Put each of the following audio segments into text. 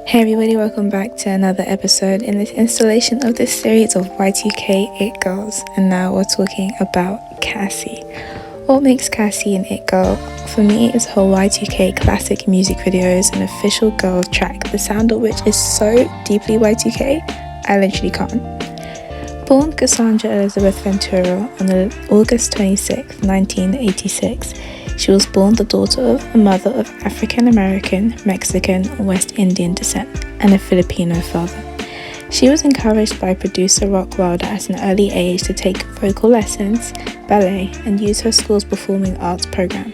Hey everybody, welcome back to another episode in this installation of this series of Y2K It Girls, and now we're talking about Cassie. What makes Cassie an It Girl? For me, is her Y2K classic music videos and official girl track, the sound of which is so deeply Y2K, I literally can't. Born Cassandra Elizabeth Ventura on August 26, 1986, she was born the daughter of a mother of African American, Mexican, West Indian descent and a Filipino father. She was encouraged by producer Rock Wilder at an early age to take vocal lessons, ballet, and use her school's performing arts program.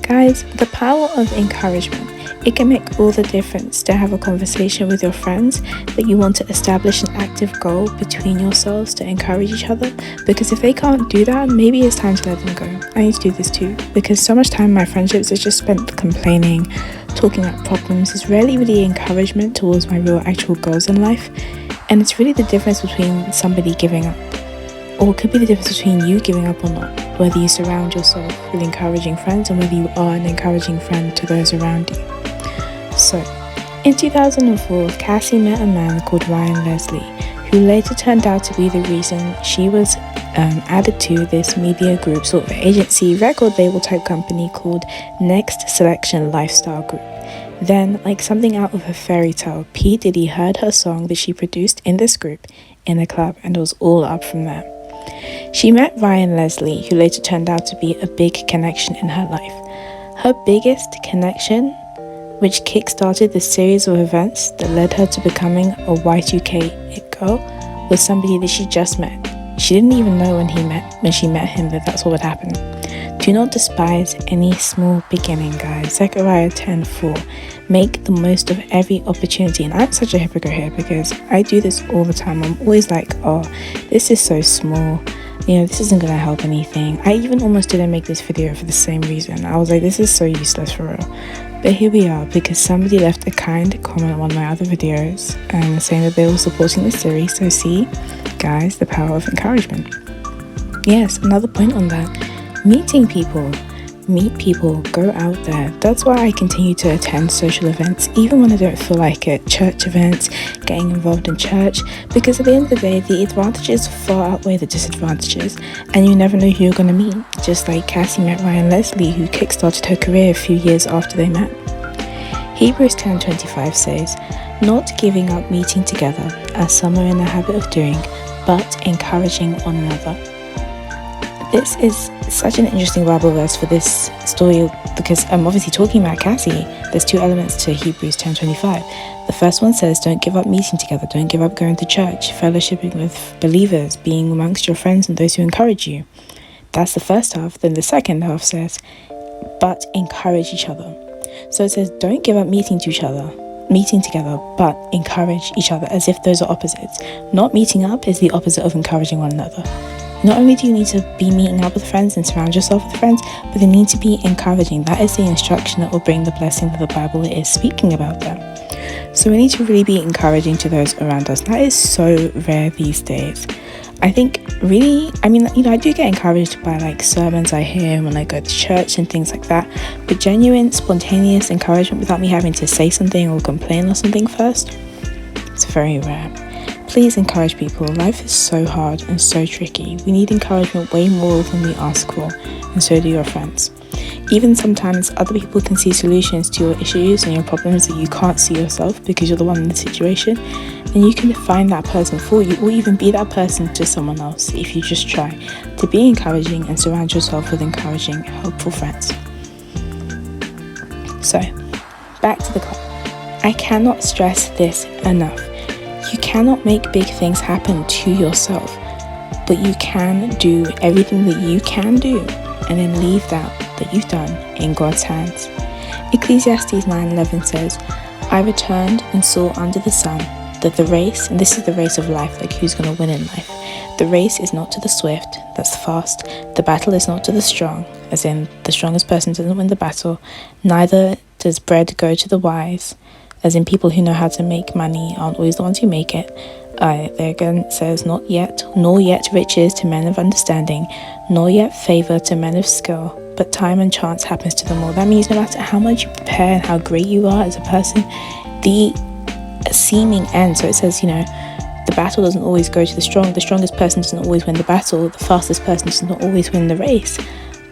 Guys, the power of encouragement. It can make all the difference to have a conversation with your friends that you want to establish an active goal between yourselves to encourage each other, because if they can't do that, maybe it's time to let them go. I need to do this too, because so much time in my friendships is just spent complaining, talking about problems. It's rarely really encouragement towards my real actual goals in life, and it's really the difference between somebody giving up, or it could be the difference between you giving up or not, whether you surround yourself with encouraging friends and whether you are an encouraging friend to those around you. So, in 2004, Cassie met a man called Ryan Leslie, who later turned out to be the reason she was added to this media group, sort of agency, record label type company called Next Selection Lifestyle Group. Then, like something out of a fairy tale, P. Diddy heard her song that she produced in this group in a club, and it was all up from there. She met Ryan Leslie, who later turned out to be a big connection in her life. Her biggest connection, which kick-started the series of events that led her to becoming a Y2K It Girl, was somebody that she just met. She didn't even know when she met him that that's what would happen. Do not despise any small beginning, guys. Zechariah 10:4. Make the most of every opportunity. And I'm such a hypocrite here because I do this all the time. I'm always like, oh, this is so small. This isn't going to help anything. I even almost didn't make this video for the same reason. I was like, this is so useless for real. But here we are, because somebody left a kind comment on one of my other videos saying that they were supporting the series. So see, guys, the power of encouragement. Yes, another point on that. Meeting people. Meet people, go out there. That's why I continue to attend social events, even when I don't feel like it. Church events, getting involved in church, because at the end of the day, the advantages far outweigh the disadvantages, and you never know who you're going to meet. Just like Cassie met Ryan Leslie, who kickstarted her career a few years after they met. Hebrews 10:25 says, "Not giving up meeting together, as some are in the habit of doing, but encouraging one another." This is such an interesting Bible verse for this story, because I'm obviously talking about Cassie. There's two elements to Hebrews 10:25. The first one says, don't give up meeting together, don't give up going to church, fellowshipping with believers, being amongst your friends and those who encourage you. That's the first half. Then the second half says, but encourage each other. So it says, don't give up meeting together, but encourage each other, as if those are opposites. Not meeting up is the opposite of encouraging one another. Not only do you need to be meeting up with friends and surround yourself with friends, but they need to be encouraging. That is the instruction that will bring the blessing that the Bible is speaking about there. So we need to really be encouraging to those around us. That is so rare these days. I think really, I do get encouraged by like sermons I hear when I go to church and things like that, but genuine, spontaneous encouragement without me having to say something or complain or something first, it's very rare. Please encourage people. Life is so hard and so tricky. We need encouragement way more than we ask for, and so do your friends. Even sometimes other people can see solutions to your issues and your problems that you can't see yourself because you're the one in the situation, and you can find that person for you, or even be that person to someone else if you just try to be encouraging and surround yourself with encouraging, helpful friends. So, back to the club. I cannot stress this enough. You cannot make big things happen to yourself, but you can do everything that you can do and then leave that you've done in God's hands. Ecclesiastes 9:11 says, I returned and saw under the sun that the race, and this is the race of life, like who's going to win in life, the race is not to the swift, that's fast, the battle is not to the strong, as in the strongest person doesn't win the battle, neither does bread go to the wise, as in people who know how to make money aren't always the ones who make it. There again says, not yet, nor yet riches to men of understanding, nor yet favor to men of skill, but time and chance happens to them all. That means no matter how much you prepare and how great you are as a person, the seeming end. So it says, the battle doesn't always go to the strongest person doesn't always win the battle, the fastest person does not always win the race,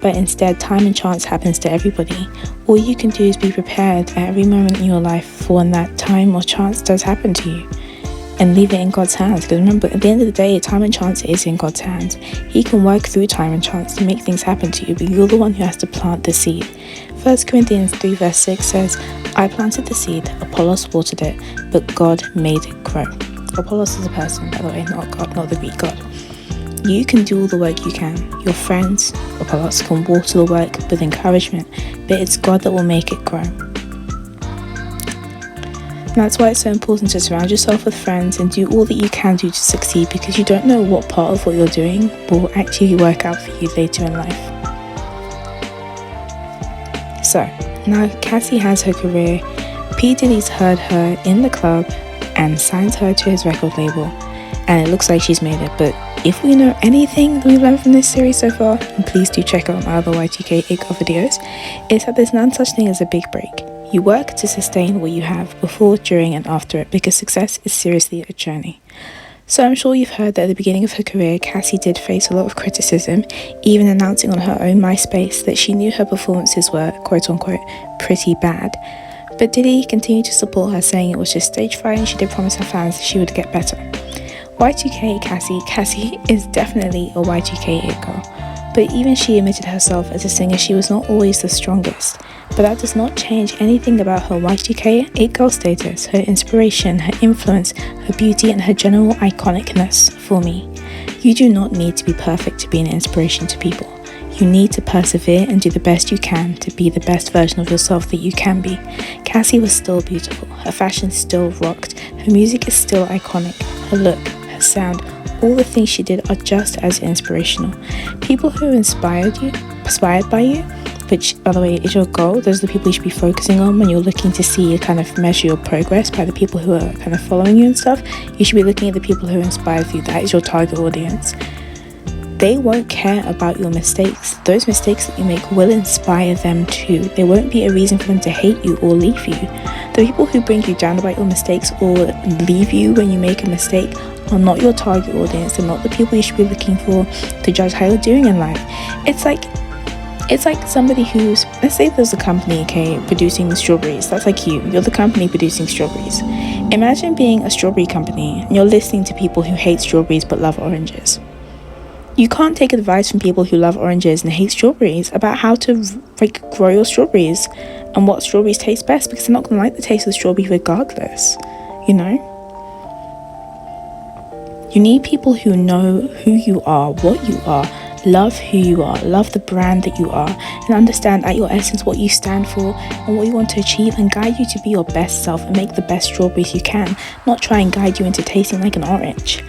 but instead time and chance happens to everybody. All you can do is be prepared at every moment in your life for when that time or chance does happen to you, and leave it in God's hands. Because remember, at the end of the day, time and chance is in God's hands. He can work through time and chance to make things happen to you, but you're the one who has to plant the seed. 1 Corinthians 3 verse 6 says, I planted the seed, Apollos watered it, but God made it grow. Apollos is a person, by the way, not God, not the Greek God. You can do all the work you can. Your friends, Apollos, can water the work with encouragement, but it's God that will make it grow. And that's why it's so important to surround yourself with friends and do all that you can do to succeed, because you don't know what part of what you're doing will actually work out for you later in life. So, now Cassie has her career. P. Diddy's heard her in the club and signed her to his record label, and it looks like she's made it. But if we know anything that we've learned from this series so far, and please do check out my other Y2K it girl videos, is that there's none such thing as a big break. You work to sustain what you have before, during and after it, because success is seriously a journey. So I'm sure you've heard that at the beginning of her career, Cassie did face a lot of criticism, even announcing on her own MySpace that she knew her performances were, quote unquote, pretty bad. But Diddy continued to support her, saying it was just stage fright, and she did promise her fans that she would get better. Y2K Cassie is definitely a Y2K it girl, but even she admitted herself as a singer she was not always the strongest. But that does not change anything about her Y2K it girl status, her inspiration, her influence, her beauty, and her general iconicness for me. You do not need to be perfect to be an inspiration to people. You need to persevere and do the best you can to be the best version of yourself that you can be. Cassie was still beautiful, her fashion still rocked, her music is still iconic, her look, her sound, all the things she did are just as inspirational. People who are inspired by you, which by the way is your goal, those are the people you should be focusing on when you're looking to see kind of measure your progress by the people who are kind of following you and stuff. You should be looking at the people who are inspired through. That is your target audience. They won't care about your mistakes. Those mistakes that you make will inspire them too. There won't be a reason for them to hate you or leave you. The people who bring you down about your mistakes or leave you when you make a mistake are not your target audience. They're not the people you should be looking for to judge how you're doing in life. It's like somebody who's, let's say there's a company, okay, producing strawberries. That's like you're the company producing strawberries. Imagine being a strawberry company and you're listening to people who hate strawberries but love oranges. You can't take advice from people who love oranges and hate strawberries about how to grow your strawberries and what strawberries taste best, because they're not going to like the taste of the strawberry regardless, You need people who know who you are, what you are, love who you are, love the brand that you are, and understand at your essence what you stand for and what you want to achieve, and guide you to be your best self and make the best strawberries you can, not try and guide you into tasting like an orange.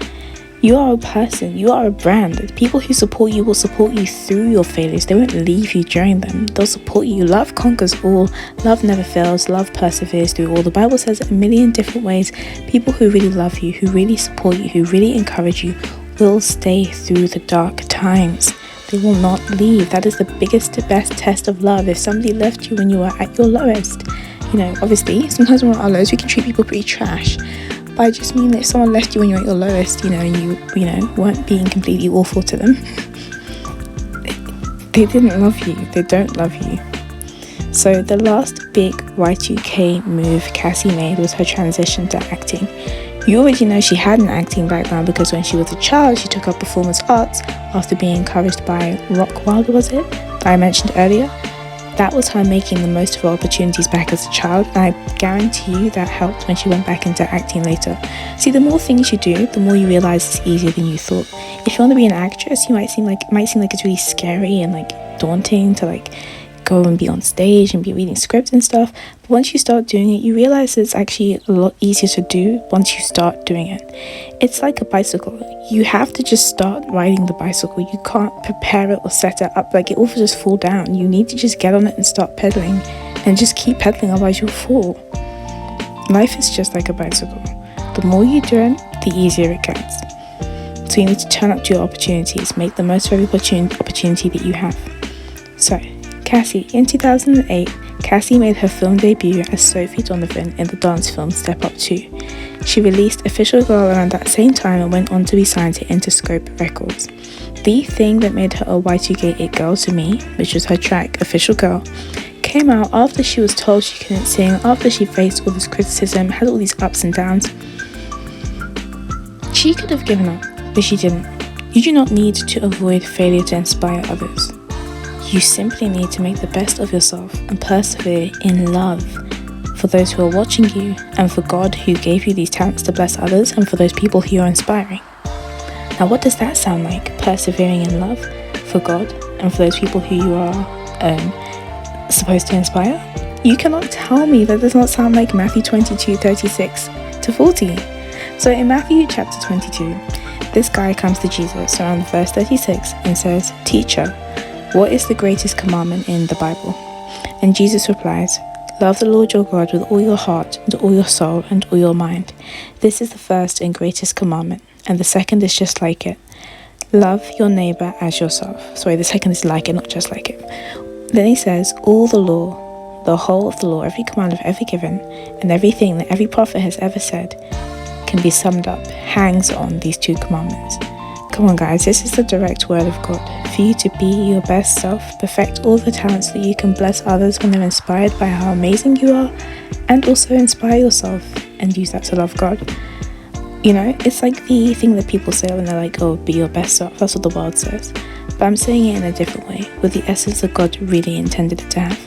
You are a person, you are a brand. The people who support you will support you through your failures. They won't leave you during them. They'll support you. Love conquers all. Love never fails. Love perseveres through all. The Bible says it a million different ways. People who really love you, who really support you, who really encourage you, will stay through the dark times. They will not leave. That is the biggest, best test of love. If somebody left you when you were at your lowest, obviously, sometimes when we're at our lowest, we can treat people pretty trash. But I just mean that if someone left you when you were at your lowest, and you weren't being completely awful to them, they didn't love you. They don't love you. So the last big Y2K move Cassie made was her transition to acting. You already know she had an acting background, because when she was a child, she took up performance arts after being encouraged by Rockwilder, was it, that I mentioned earlier? That was her making the most of her opportunities back as a child, and I guarantee you that helped when she went back into acting later. See, the more things you do, the more you realise it's easier than you thought. If you want to be an actress, it might seem like it's really scary and daunting to go and be on stage and be reading scripts and stuff. But once you start doing it, you realize it's actually a lot easier to do once you start doing it. It's like a bicycle. You have to just start riding the bicycle. You can't prepare it or set it up. It will just fall down. You need to just get on it and start pedaling, and just keep pedaling, otherwise you'll fall. Life is just like a bicycle. The more you do it, the easier it gets. So you need to turn up to your opportunities. Make the most of every opportunity that you have. So Cassie, in 2008, Cassie made her film debut as Sophie Donovan in the dance film Step Up 2. She released Official Girl around that same time and went on to be signed to Interscope Records. The thing that made her a Y2K it girl to me, which was her track Official Girl, came out after she was told she couldn't sing, after she faced all this criticism, had all these ups and downs. She could have given up, but she didn't. You do not need to avoid failure to inspire others. You simply need to make the best of yourself and persevere in love for those who are watching you, and for God who gave you these talents to bless others, and for those people who you're inspiring. Now, what does that sound like? Persevering in love for God and for those people who you are supposed to inspire? You cannot tell me that does not sound like Matthew 22:36-40. So in Matthew chapter 22, this guy comes to Jesus around verse 36 and says, "Teacher, what is the greatest commandment in the Bible?" And Jesus replies, "Love the Lord your God with all your heart and all your soul and all your mind. This is the first and greatest commandment, and the second is just like it. Love your neighbor as yourself." Sorry, the second is like it, not just like it. Then he says, all the law, the whole of the law, every command I've ever given, and everything that every prophet has ever said can be summed up, hangs on these two commandments. Come on guys, this is the direct word of God. For you to be your best self, perfect all the talents so that you can bless others when they're inspired by how amazing you are, and also inspire yourself and use that to love God. You know, it's like the thing that people say when they're like, oh, be your best self. That's what the world says. But I'm saying it in a different way, with the essence that God really intended it to have.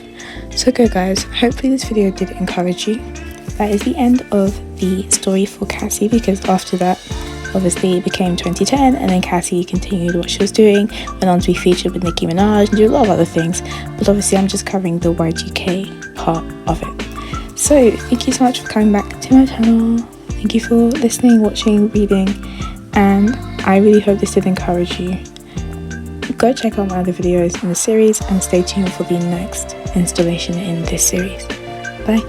So go guys, hopefully this video did encourage you. That is the end of the story for Cassie, because after that, obviously it became 2010, and then Cassie continued what she was doing, went on to be featured with Nicki and do a lot of other things, but obviously I'm just covering the Y2K part of it. So thank you so much for coming back to my channel. Thank you for listening, watching, reading, and I really hope this did encourage you. Go check out my other videos in the series and stay tuned for the next installation in this series. Bye.